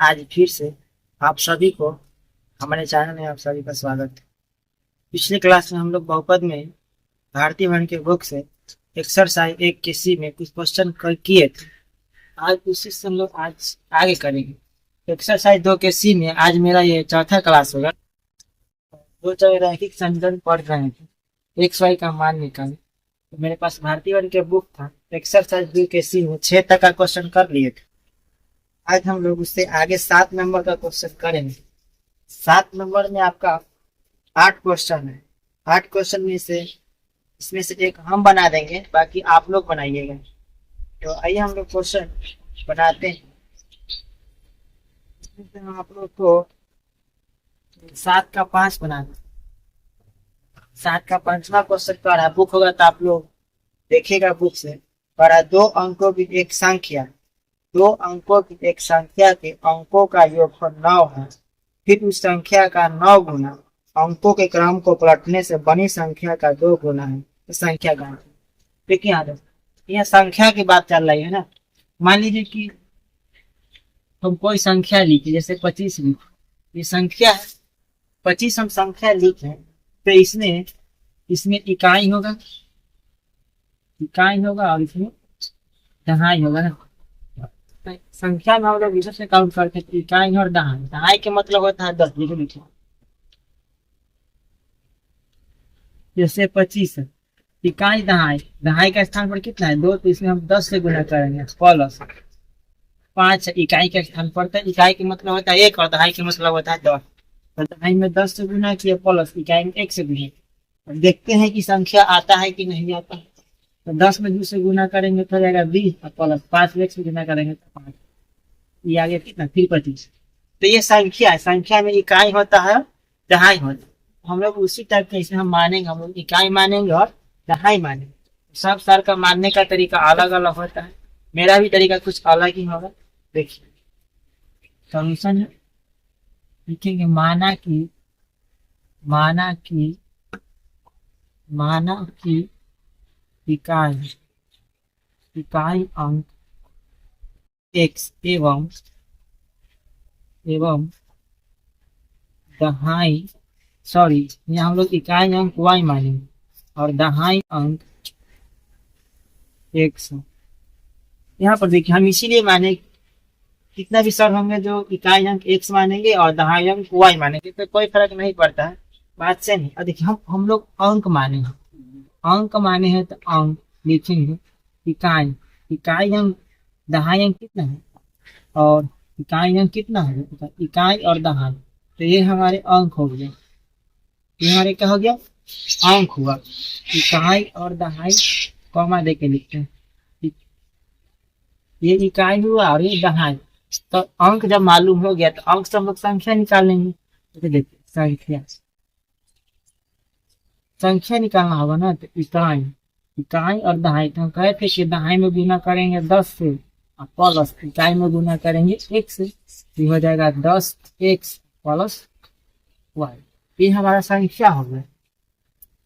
आज फिर से आप सभी को हमारे चैनल में आप सभी का स्वागत है। पिछले क्लास में हम लोग बहुपद में भारतीय वन के बुक से एक्सरसाइज 1 के सी में कुछ क्वेश्चन किए थे। आज उसी से हम लोग आज आगे करेंगे। एक्सरसाइज 2 के सी में आज मेरा ये चौथा क्लास होगा। दो चार रैखिक समीकरण पढ़ रहे थे, एक्स वाई का मान निकालें। तो मेरे पास भारतीय वन के बुक था, एक्सरसाइज 2 के सी में 6 तक का क्वेश्चन कर लिए थे। आज हम लोग उससे आगे 7 नंबर का क्वेश्चन करेंगे। 7 नंबर में आपका 8 क्वेश्चन है। 8 क्वेश्चन में से इसमें से एक हम बना देंगे, बाकी आप लोग बनाइएगा। तो आइए हम लोग क्वेश्चन बनाते हैं। हम आप लोग को 7 का 5 बना दें। 7 का 5वां क्वेश्चन पढ़ा, बुक होगा तो आप लोग देखिएगा बुक से। पढ़ा, 2 अंकों की एक संख्या, 2 अंकों की एक संख्या के अंकों का योगफल 9 है। फिर उस संख्या का 9 गुना अंकों के क्रम को पलटने से बनी संख्या का 2 गुना है। तो संख्या ज्ञात। देखिए यहाँ संख्या की बात चल रही है ना। मान लीजिए कि हम कोई संख्या लिखे, जैसे 25 लिखे, ये संख्या है 25, हम संख्या लिखे तो इसमें इकाई होगा और इसमें दहाई होगा ना। संख्या में हम लोग इधर से काउंट करते हैं, इकाई और दहाई। दहाई के मतलब होता है 10। लिखो जैसे 25 है, इकाई दहाई, दहाई का स्थान पर कितना है 2, तो इसमें हम 10 से गुना करेंगे। प्लस 5 इकाई के स्थान पर, तो इकाई के मतलब होता है 1 और दहाई के मतलब होता है 10। तो दहाई में 10 से गुना किया, प्लस इकाई में 1 से गुना। देखते हैं कि संख्या आता है कि नहीं आता है। तो 10 में 2 से गुना करेंगे तो जाएगा 20, और प्लस 5 में 1 से गुना करेंगे तो 5। ये आ गया कितना, 25। तो ये संख्या है, संख्या में इकाई होता है, दहाई होता है। हम लोग उसी टाइप के इसमें हम मानेंगे, हम लोग इकाई मानेंगे और दहाई मानेंगे। सब सर का मानने का तरीका अलग अलग होता है। मेरा भी तरीका कुछ अलग ही होगा। देखिए सॉल्यूशन है, लिखेंगे माना कि इकाई अंक x एवं दहाई, सॉरी यहाँ हम लोग इकाई अंक y मानेंगे और दहाई अंक x। यहाँ पर देखिए हम इसीलिए माने, कितना भी सर होंगे जो इकाई अंक x मानेंगे और दहाई अंक y मानेंगे, तो कोई फर्क नहीं पड़ता है, बात से नहीं। और देखिए हम लोग अंक माने हैं तो अंक लिखेंगे। इकाई अंक दहाई अंक कितना है और इकाई अंक कितना है, इकाई और दहाई। तो ये हमारे अंक हो गए, ये हमारे क्या हो गया, अंक हुआ। इकाई और दहाई कॉमा दे के लिखते हैं, ये इकाई हुआ और ये दहाई। तो अंक जब मालूम हो गया तो अंक से हम लोग संख्या निकाल लेंगे। तो देखिए संख्या निकालना होगा ना, तो इकाई और दहाई। तो हम कहे थे कि दहाई में गुना करेंगे 10 से और प्लस इकाई में गुना करेंगे 1 से, तो हो जाएगा 10x प्लस y। ये हमारा संख्या हो गया,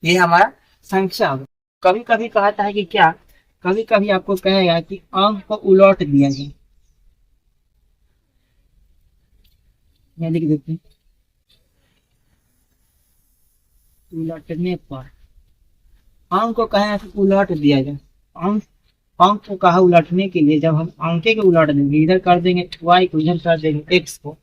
ये हमारा संख्या हो गया। कभी कभी कहता है कि क्या, कभी कभी आपको कहेगा कि अंक को उलट दिया जाए। मैं लिख देते हैं, उलटने पर अंक को कहेगा कि उलट दिया जाए। अंक को कहा उलटने के लिए, जब हम अंक के उलट देंगे, इधर कर देंगे y को, इधर कर देंगे x को,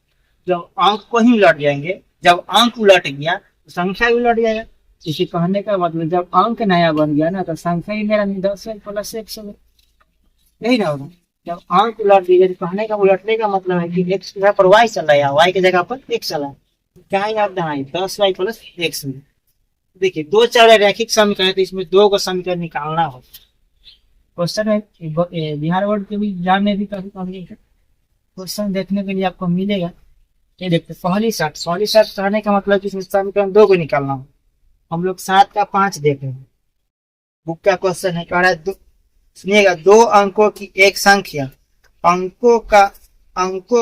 जब अंक को ही उलट जाएंगे, जब अंक उलट गया तो संख्या भी उलट जाएगा। इसी कहने का मतलब जब अंक नया बन गया ना, तो संख्या ही मेरा 10 प्लस 1 से यही ना होगा। जब अंक उलट दिए, कहने का उलटने का मतलब है कि x की जगह पर y चला है, y की जगह पर x चला है। क्या याद दहाई 10y प्लस 1 में। देखिए 2 4 रैखिक समीकरण है, तो इसमें 2 को समीकरण निकालना हो। क्वेश्चन है बिहार बोर्ड के भी एग्जाम में भी कभी कभी क्वेश्चन देखने के लिए आपको मिलेगा। ये देखते पहली शर्त कहने का मतलब कि इसमें समीकरण 2 को निकालना हो। हम लोग 7 का 5 देख रहे हैं, बुक का क्वेश्चन है। कह रहा है सुनिएगा, 2 अंकों की एक संख्या, अंकों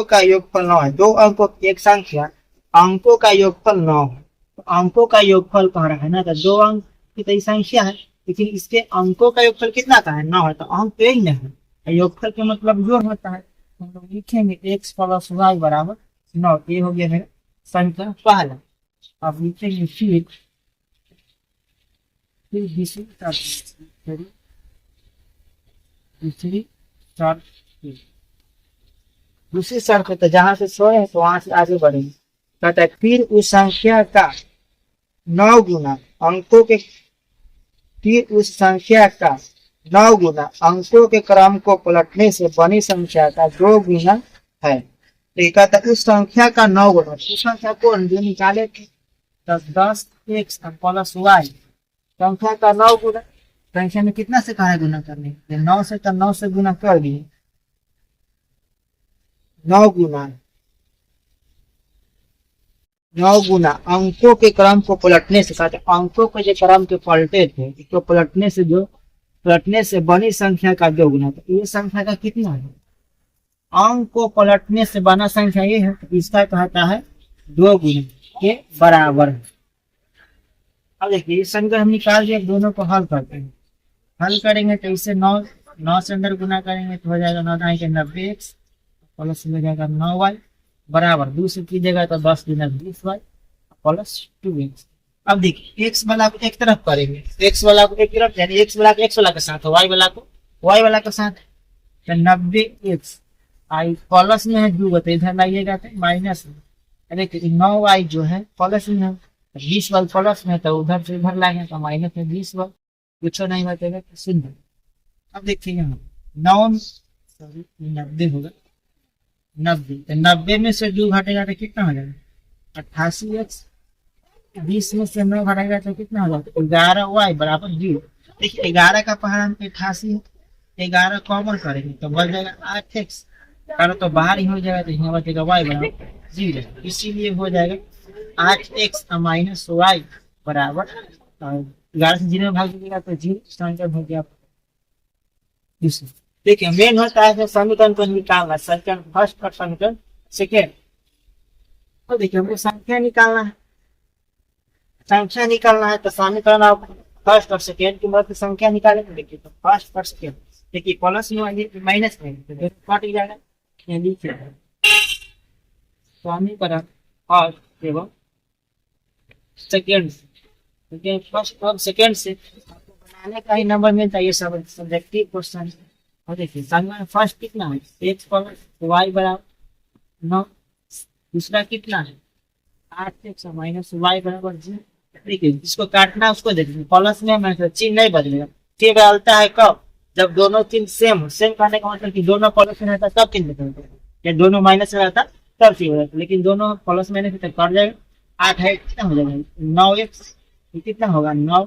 का योगफल 9 है। 2 अंकों की एक संख्या, अंकों का योगफल 9 है। तो अंकों का योगफल कह रहा है ना, तो 2 अंक की तो संख्या है, लेकिन इसके अंकों का योगफल कितना का है, 9 है। तो अंक तो यही नहीं है, योगफल के मतलब जोड़ होता है। हम लोग लिखेंगे x प्लस वाई बराबर 9। ये हो गया मेरा समीकरण पहला। अब लिखेंगे फिर दूसरी शर्त पे तो जहां से सोए हैं तो वहां से आगे बढ़ेंगे। कहता है फिर उस संख्या का 9 गुना अंकों के फिर उस संख्या का 9 गुना अंकों के क्रम को पलटने से बनी संख्या का 2 गुना है। तो ये कहता है उस संख्या का 9 गुना, उस संख्या को जो निकाले थे 10x प्लस वाई, संख्या का 9 गुना। संख्या में कितना से कहा है गुना करने, 9 से तो 9 से गुना कर दिए, 9 गुना अंकों के क्रम को पलटने से, कहते अंकों के जो क्रम के पलटे थे तो पलटने से बनी संख्या का 2 गुना। तो ये संख्या का कितना है, अंक को पलटने से बना संख्या ये है, तो इसका कहता है 2 गुना के बराबर है। अब देखिए इस समीकरण हम निकाल दिए, दोनों को हल करते हैं। हल करेंगे तो इससे 9 से अंदर गुना करेंगे तो हो जाएगा 9 के 90x प्लस हो जाएगा 9y बराबर 2 से कीजिएगा तो 10 गुना 20y प्लस 2x। अब देखिए x वाला को एक तरफ करेंगे, x वाला को एक तरफ, यानी x वाला को x वाला के साथ, y वाला को y वाला के साथ, तो 90x आई प्लस में है 2 तो इधर लाइएगा तो माइनस में, देखिए 9y जो है प्लस में है, 20y प्लस में तो उधर से इधर लाएंगे तो माइनस में 20y, कुछ नहीं बचेगा तो 0। अब देखिए यहाँ 90 होगा, 90 तो 90 में से 2 घटेगा तो कितना हो जाएगा 88x, 20 में से 9 घटेगा तो कितना हो जाएगा 11y बराबर 0। देखिए 11 का पहाड़ 88 है, 11 कॉमन करेंगे तो बच जाएगा 8x, कारण तो बाहर ही हो जाएगा तो यहाँ बचेगा y बराबर 0, इसीलिए हो जाएगा 8x माइनस वाई बराबर 11 से 0 में भाग दीजिएगा तो 0 समीकरण हो गया। देखिए मेन होता है समीकरण को निकालना, समीकरण फर्स्ट और समीकरण सेकेंड। तो देखिए हमको संख्या निकालना है, संख्या निकालना है तो समीकरण आप फर्स्ट और सेकेंड की मदद से संख्या निकालेंगे। देखिए तो फर्स्ट और सेकेंड, देखिए प्लस में माइनस में तो कट जाएगा, लिखिए समीकरण फर्स्ट एवं सेकेंड, फर्स्ट और सेकेंड से आपको बनाने का ही नंबर मिलता है, ये सब सब्जेक्टिव क्वेश्चन। और देखिए समीकरण फर्स्ट कितना है x प्लस वाई बराबर 9, दूसरा कितना है 8x माइनस वाई बराबर 0। देखिए जिसको काटना उसको देखिए प्लस में माइनस चिन्ह नहीं बदलेगा, चिन्ह बदलता है कब, जब दोनों चिन्ह सेम करने का मतलब कि दोनों प्लस में रहता तब चिन्ह बदलता है, या दोनों माइनस में रहता तब चिन्ह बदलता है, लेकिन दोनों प्लस में नहीं तब कट जाएगा। 8 है कितना हो जाएगा 9x, कितना होगा 9।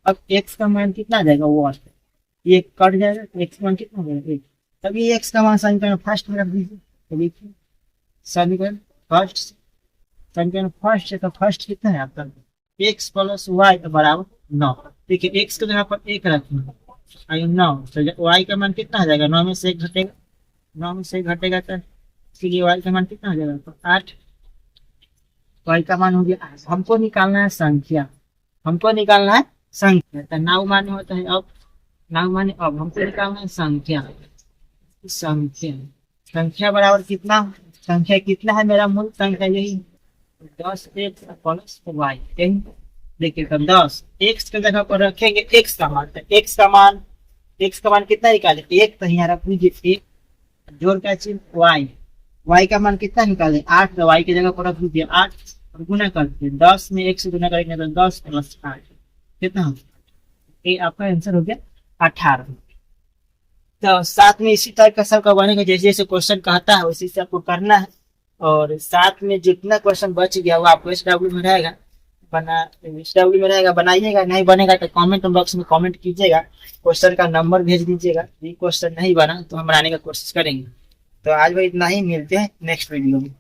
अब x का मान कितना आ जाएगा वो ये कट जाएगा तो x मान कितना हो जाएगा 1, तभी x का मान समीकरण फर्स्ट में रख दीजिए। तो देखिए समीकरण फर्स्ट, समीकरण फर्स्ट है तो फर्स्ट कितना है आपका x प्लस वाई तो बराबर 9। देखिए x के जगह पर 1 रखेंगे 9, तो y का मान कितना हो जाएगा 9 में से 1 घटेगा, 9 में से 1 घटेगा तो इसलिए y का मान कितना हो जाएगा तो 8, y का मान हो गया। हमको निकालना है संख्या, हमको निकालना है संख्या, तो 9 माने होता है अब 9 माने, अब हमको निकालना है संख्या, संख्या बराबर कितना, संख्या कितना है मेरा मूल संख्या यही 10x प्लस वाई। देखिए तो 10 x के जगह पर रखेंगे x का मान, तो x का मान कितना निकाले 1, तो यहाँ रख लीजिए 1 जोड़ का चिन्ह y का मान कितना निकाले 8, तो y की जगह पर रख लीजिए 8 और गुना करते 10 में 1 से गुना करेंगे तो 10 प्लस 8 कितना हो, ये आपका आंसर हो गया 18। तो साथ में इसी तरह का सबका बनेगा, जैसे जैसे क्वेश्चन कहता है उसी से आपको करना है, और साथ में जितना क्वेश्चन बच गया वो आपको SW में रहेगा, SW में रहेगा बनाइएगा, नहीं बनेगा तो कमेंट बॉक्स में कमेंट कीजिएगा, क्वेश्चन का नंबर भेज दीजिएगा, ये क्वेश्चन नहीं बना तो हम बनाने का कोशिश करेंगे। तो आज भाई इतना ही, मिलते हैं नेक्स्ट वीडियो में।